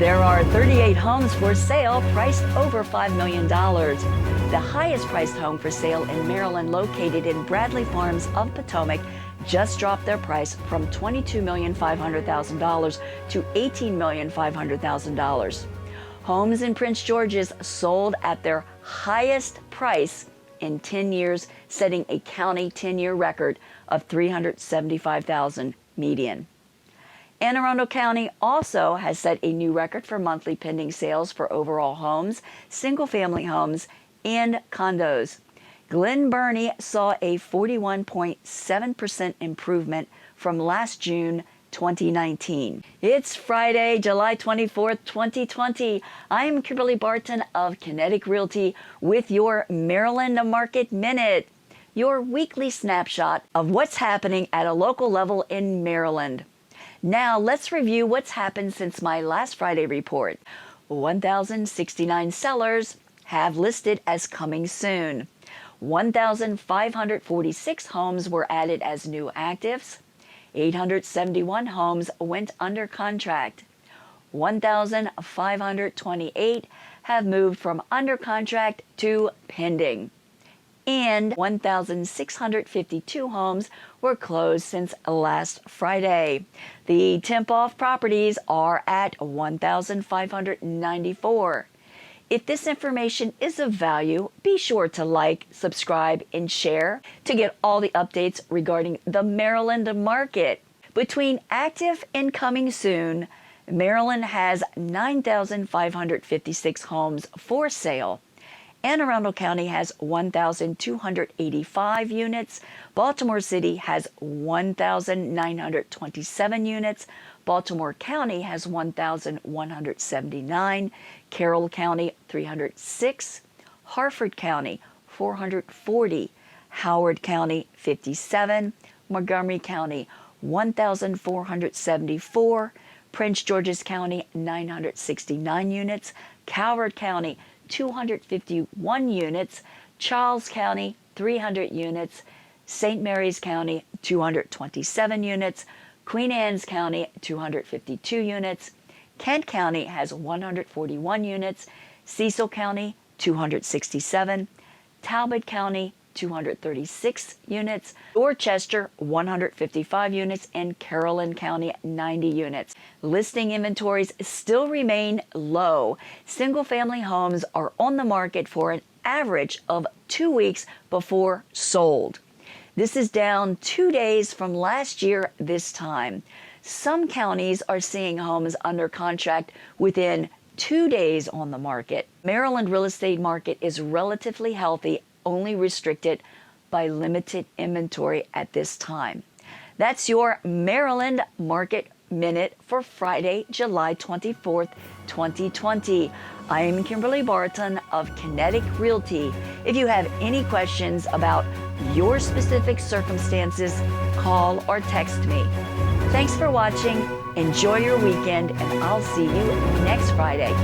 There are 38 homes for sale priced over $5 million. The highest priced home for sale in Maryland, located in Bradley Farms of Potomac, just dropped their price from $22,500,000 to $18,500,000. Homes in Prince George's sold at their highest price in 10 years, setting a county 10-year record of $375,000 median. Anne Arundel County also has set a new record for monthly pending sales for overall homes, single-family homes, and condos. Glen Burnie saw a 41.7% improvement from last June 2019. It's Friday, July 24th, 2020. I'm Kimberly Barton of Kinetic Realty with your Maryland Market Minute, your weekly snapshot of what's happening at a local level in Maryland. Now let's review what's happened since my last Friday report. 1,069 sellers have listed as coming soon. 1,546 homes were added as new actives. 871 homes went under contract. 1,528 have moved from under contract to pending. And 1,652 homes were closed since last Friday. The temp-off properties are at 1,594. If this information is of value, be sure to like, subscribe, and share to get all the updates regarding the Maryland market. Between active and coming soon, Maryland has 9,556 homes for sale. Anne Arundel County has 1,285 units. Baltimore City has 1,927 units. Baltimore County has 1,179. Carroll County, 306. Harford County, 440. Howard County, 57. Montgomery County, 1,474. Prince George's County, 969 units. Calvert County, 251 units, Charles County, 300 units, St. Mary's County, 227 units, Queen Anne's County, 252 units, Kent County has 141 units, Cecil County, 267, Talbot County, 236 units, Dorchester, 155 units, and Caroline County, 90 units. Listing inventories still remain low. Single-family homes are on the market for an average of 2 weeks before sold. This is down 2 days from last year this time. Some counties are seeing homes under contract within 2 days on the market. Maryland real estate market is relatively healthy, only restricted by limited inventory at this time. That's your Maryland Market Minute for Friday, July 24th, 2020. I am Kimberly Barton of Kinetic Realty. If you have any questions about your specific circumstances, call or text me. Thanks for watching. Enjoy your weekend, and I'll see you next Friday.